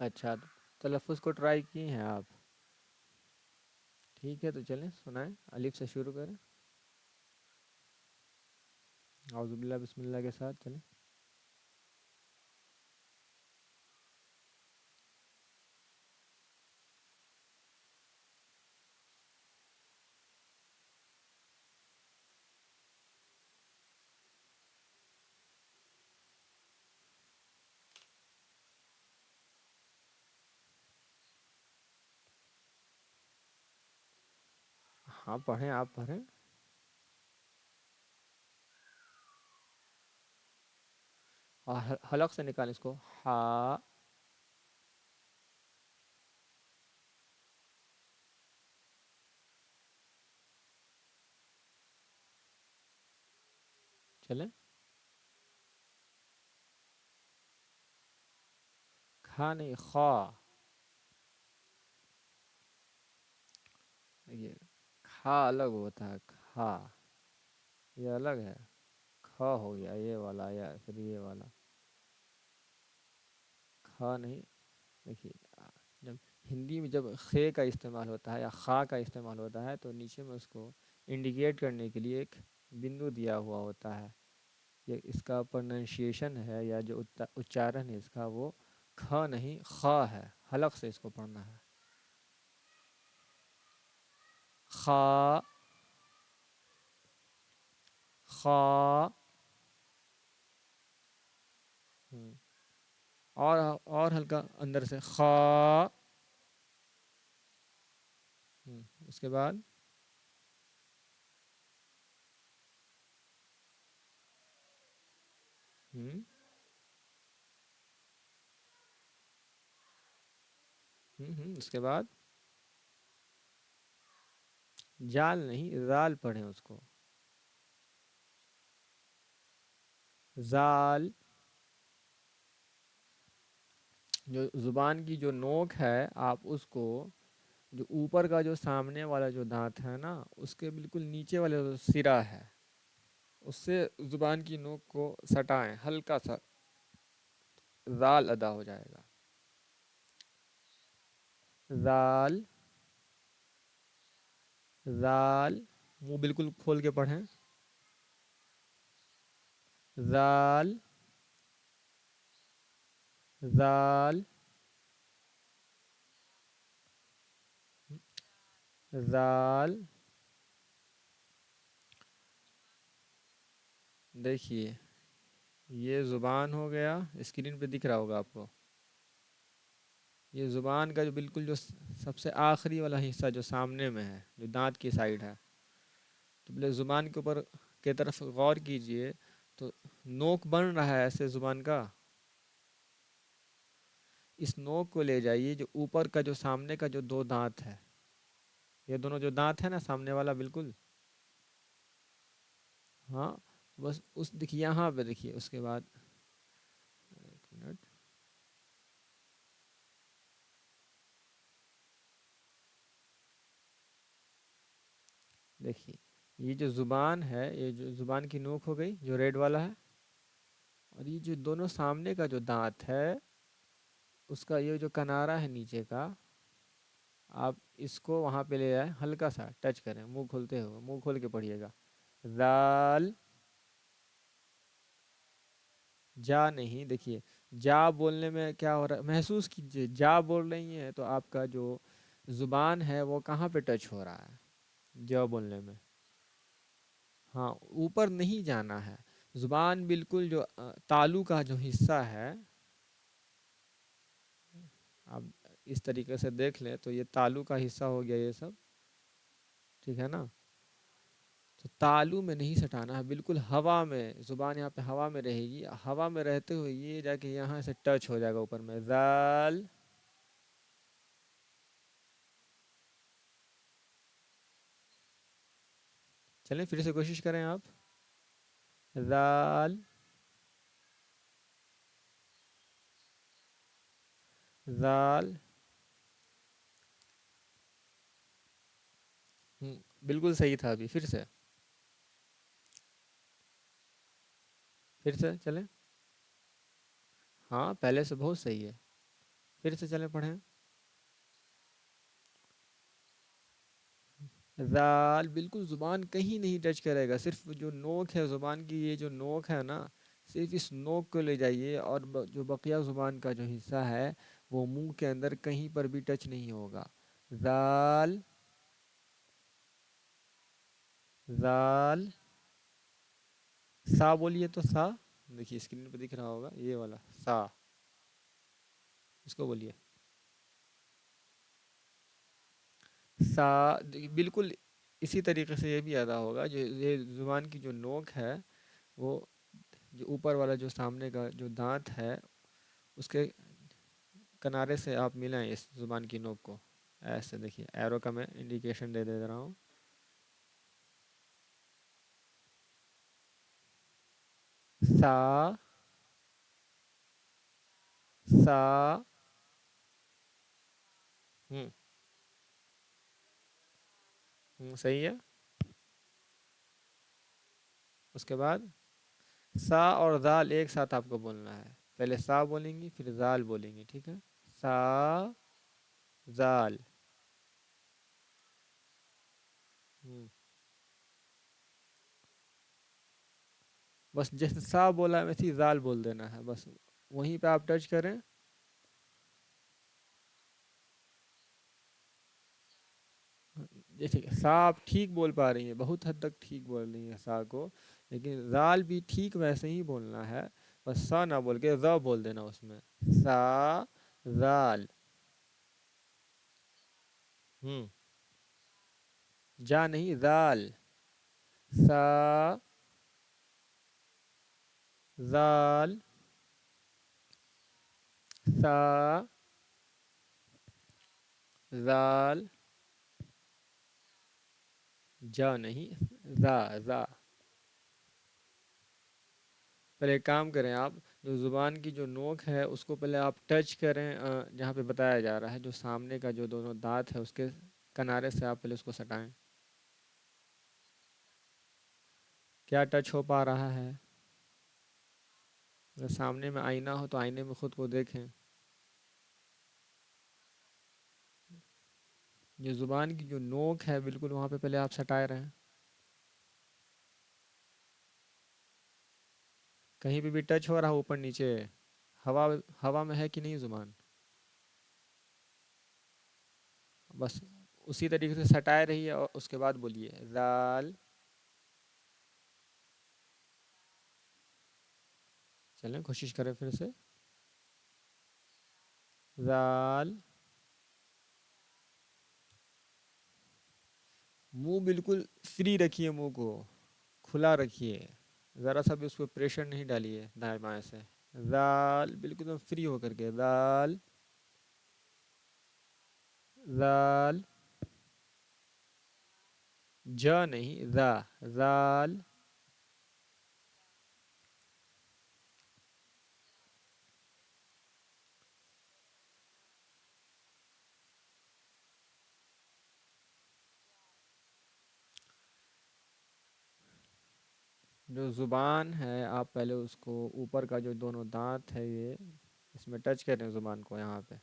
اچھا، تو تلفظ کو ٹرائی کیے ہیں آپ؟ ٹھیک ہے، تو چلیں سنائیں، الف سے شروع کریں، اعوذ باللہ بسم اللہ کے ساتھ چلیں۔ ہاں پڑھیں، آپ پڑھیں۔ اور حلق سے نکالیں اس کو، ہا۔ چلیں، کھا نہیں، خا۔ یہ کھا الگ ہوتا ہے، کھا یہ الگ ہے، کھا ہو گیا یہ والا، یا پھر یہ والا کھا نہیں۔ دیکھیے، جب ہندی میں جب خے کا استعمال ہوتا ہے یا خا کا استعمال ہوتا ہے تو نیچے میں اس کو انڈیکیٹ کرنے کے لیے ایک بندو دیا ہوا ہوتا ہے، یہ اس کا پروننسیشن ہے یا جو اچارن ہے اس کا، وہ کھا نہیں خا ہے، حلق سے اس کو پڑھنا ہے، خا، خا۔ اور ہلکا اندر سے خا۔ اس کے بعد اس کے بعد جال نہیں، زال پڑھیں اس کو، زال۔ جو زبان کی جو نوک ہے آپ اس کو، جو اوپر کا جو سامنے والا جو دانت ہے نا اس کے بالکل نیچے والے جو سرا ہے اس سے زبان کی نوک کو سٹائیں ہلکا سا، زال ادا ہو جائے گا، زال، زال۔ منہ بالکل کھول کے پڑھیں، زال، زال، زال۔ دیکھیے یہ زبان ہو گیا، اسکرین پہ دکھ رہا ہوگا آپ کو، یہ زبان کا جو بالکل جو سب سے آخری والا حصہ جو سامنے میں ہے جو دانت کی سائیڈ ہے، تو پہلے زبان کے اوپر کی طرف غور کیجئے، تو نوک بن رہا ہے ایسے زبان کا، اس نوک کو لے جائیے جو اوپر کا جو سامنے کا جو دو دانت ہے، یہ دونوں جو دانت ہے نا سامنے والا بالکل، ہاں بس اس دیکھیے یہاں پہ دیکھیے، اس کے بعد ایک منٹ، دیکھیے یہ جو زبان ہے، یہ جو زبان کی نوک ہو گئی جو ریڈ والا ہے، اور یہ جو دونوں سامنے کا جو دانت ہے اس کا یہ جو کنارہ ہے نیچے کا، آپ اس کو وہاں پہ لے آئیں، ہلکا سا ٹچ کریں، منہ کھولتے ہوئے، منہ کھول کے پڑھیے گا، زال، جا نہیں، دیکھیے جا بولنے میں کیا ہو رہا ہے محسوس کیجئے، جا بول رہی ہیں تو آپ کا جو زبان ہے وہ کہاں پہ ٹچ ہو رہا ہے جا بولنے میں، ہاں اوپر نہیں جانا ہے، زبان بالکل جو تالو کا جو حصہ ہے، آپ اس طریقے سے دیکھ لیں تو یہ تالو کا حصہ ہو گیا یہ سب، ٹھیک ہے نا، تو تالو میں نہیں سٹانا ہے، بالکل ہوا میں، زبان یہاں پہ ہوا میں رہے گی، ہوا میں رہتے ہوئے یہ جا کے یہاں سے ٹچ ہو جائے گا اوپر میں، زال، چلیں پھر سے کوشش کریں آپ، زال، زال، بالکل صحیح تھا، ابھی پھر سے چلیں، ہاں پہلے سے بہت صحیح ہے، پھر سے چلیں پڑھیں. ذال بالکل زبان کہیں نہیں ٹچ کرے گا، صرف جو نوک ہے زبان کی، یہ جو نوک ہے نا، صرف اس نوک کو لے جائیے، اور جو بقیہ زبان کا جو حصہ ہے وہ منہ کے اندر کہیں پر بھی ٹچ نہیں ہوگا. ذال. ذال. سا بولیے تو سا. دیکھیے اسکرین پہ دکھ رہا ہوگا یہ والا سا. اس کو بولیے سا. بالکل اسی طریقے سے یہ بھی ادا ہوگا. جو یہ زبان کی جو نوک ہے وہ جو اوپر والا جو سامنے کا جو دانت ہے اس کے کنارے سے آپ ملائیں اس زبان کی نوک کو. ایسے دیکھیے ایرو کا میں انڈیکیشن دے رہا ہوں. سا. سا. ہوں. صحیح ہے. اس کے بعد سا اور زال ایک ساتھ آپ کو بولنا ہے. پہلے سا بولیں گی پھر زال بولیں گی، ٹھیک ہے. سا. زال. ہوں. بس جیسے سا بولا ویسے ہی زال بول دینا ہے، بس وہیں پہ آپ ٹچ کریں. جیسے سا آپ ٹھیک بول پا رہی ہیں، بہت حد تک ٹھیک بول رہی ہیں سا کو، لیکن زال بھی ٹھیک ویسے ہی بولنا ہے، بس سا نہ بول کے ز بول دینا اس میں. سا. زال. ہوں. جا نہیں زال. سا. زال. سا. زال. جا نہیں زا. زا. پہلے ایک کام کریں آپ، جو زبان کی جو نوک ہے اس کو پہلے آپ ٹچ کریں، جہاں پہ بتایا جا رہا ہے جو سامنے کا جو دونوں دانت ہے اس کے کنارے سے آپ پہلے اس کو سٹائیں. کیا ٹچ ہو پا رہا ہے؟ اگر سامنے میں آئینہ ہو تو آئینے میں خود کو دیکھیں. جو زبان کی جو نوک ہے بالکل وہاں پہ پہلے آپ سٹائے رہیں. کہیں پہ بھی ٹچ ہو رہا اوپر نیچے؟ ہوا ہوا میں ہے کہ نہیں زبان؟ بس اسی طریقے سے سٹائے رہیے اور اس کے بعد بولیے زال. چلیں کوشش کریں پھر سے. زال. منہ بالکل فری رکھیے، منہ کو کھلا رکھیے، ذرا سا بھی اس پہ پریشر نہیں ڈالیے دائیں بائیں سے. زال بالکل ایک دم فری ہو کر کے. زال. زال. جا نہیں زا. زال. جو زبان ہے آپ پہلے اس کو اوپر کا جو دونوں دانت ہے یہ اس میں ٹچ کریں زبان کو یہاں پہ.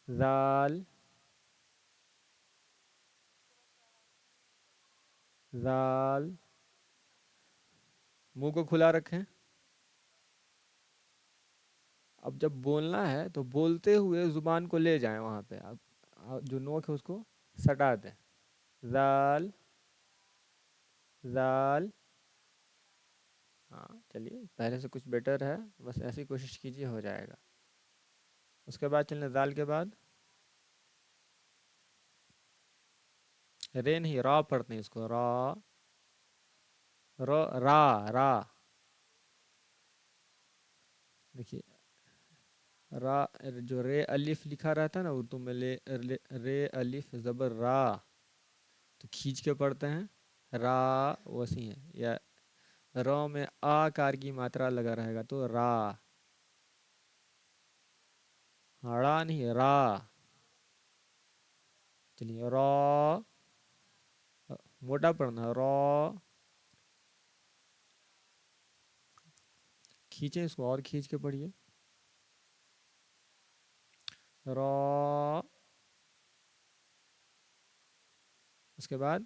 زال. زال. منہ کو کھلا رکھیں. اب جب بولنا ہے تو بولتے ہوئے زبان کو لے جائیں وہاں پہ، اب جو نوک ہے اس کو سٹا دیں. زال. زال. ہاں چلیے پہلے سے کچھ بیٹر ہے، بس ایسی کوشش کیجیے ہو جائے گا. اس کے بعد چلیں زال کے بعد. رے نہیں را پڑھتے ہیں اس کو. را. را. را. دیکھیے را جو رے الف لکھا رہتا ہے نا اردو میں، رے الف زبر را تو کھینچ کے پڑھتے ہیں. را وسیع ہے، یا رو میں آ کار کی ماترا لگا رہے گا تو را. را نہیں را. چلیے را. موٹا پڑھنا را. کھینچیں اس کو اور کھینچ کے پڑھیے. را، اس کے بعد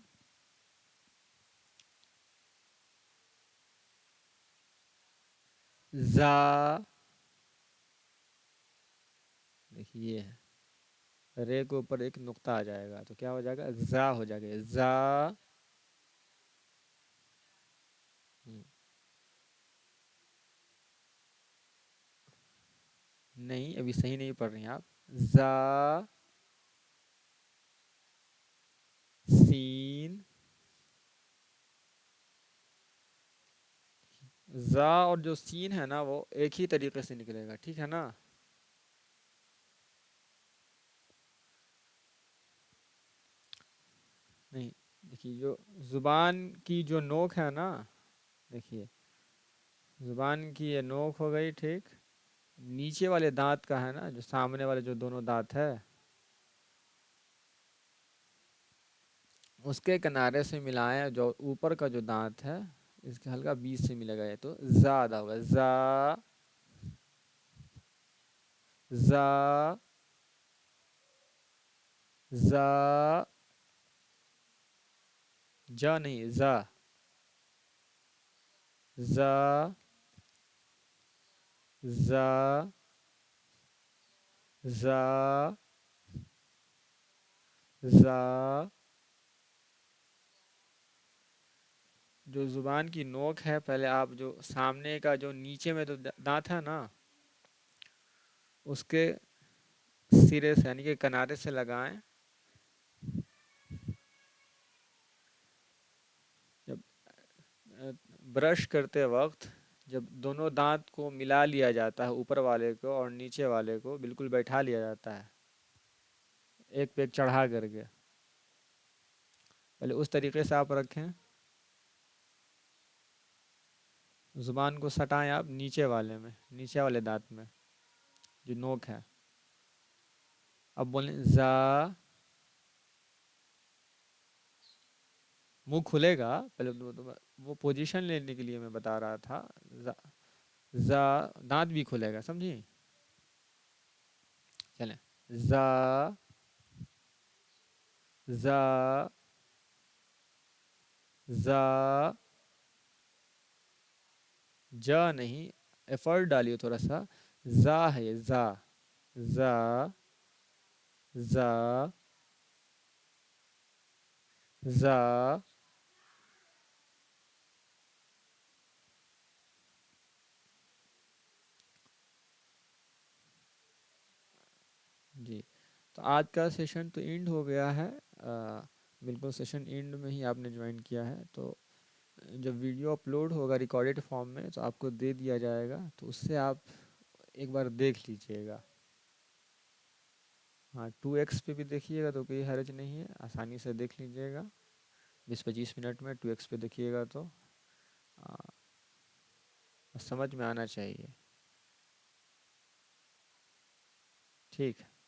زا، دیکھیے یہ ہے، رے کے اوپر ایک نقطہ آ جائے گا تو کیا ہو جائے گا، زا ہو جائے گا، زا۔ ہم، نہیں ابھی صحیح نہیں پڑھ رہی ہیں آپ، زا سین، زا اور جو سین ہے نا وہ ایک ہی طریقے سے نکلے گا، ٹھیک ہے نا؟ نہیں، دیکھیے جو زبان کی جو نوک ہے نا، دیکھیے زبان کی یہ نوک ہو گئی، ٹھیک، نیچے والے دانت کا ہے نا، جو سامنے والے جو دونوں دانت ہے اس کے کنارے سے ملائیں، جو اوپر کا جو دانت ہے اس کے ہلکا بیچ سے ملے گا، یہ تو زیادہ ہوگا، زا زا زا، جا نہیں، زا زا زا زا زا، جو زبان کی نوک ہے پہلے آپ جو سامنے کا جو نیچے میں تو دانت ہے نا اس کے سرے سے یعنی کہ کنارے سے لگائیں، جب برش کرتے وقت جب دونوں دانت کو ملا لیا جاتا ہے، اوپر والے کو اور نیچے والے کو بالکل بیٹھا لیا جاتا ہے ایک پہ ایک چڑھا کر کے، پہلے اس طریقے سے آپ رکھیں، زبان کو سٹائیں آپ نیچے والے میں، نیچے والے دانت میں جو نوک ہے، اب بولیں زا، منہ کھلے گا، پہلے وہ پوزیشن لینے کے لیے میں بتا رہا تھا، زا زا، دانت بھی کھلے گا، سمجھی؟ چلیں، زا زا زا، جا نہیں، ایفرٹ ڈالیے تھوڑا سا، زا ہے یہ، زا زا زا زا، جی تو آج کا سیشن تو اینڈ ہو گیا ہے، بالکل سیشن اینڈ میں ہی آپ نے جوائن کیا ہے، تو جب ویڈیو اپلوڈ ہوگا ریکارڈڈ فارم میں تو آپ کو دے دیا جائے گا، تو اس سے آپ ایک بار دیکھ لیجئے گا، ہاں 2x پہ بھی دیکھیے گا تو کوئی حرج نہیں ہے، آسانی سے دیکھ لیجئے گا، 20-25 منٹ میں 2x پہ دیکھیے گا تو سمجھ میں آنا چاہیے، ٹھیک ہے۔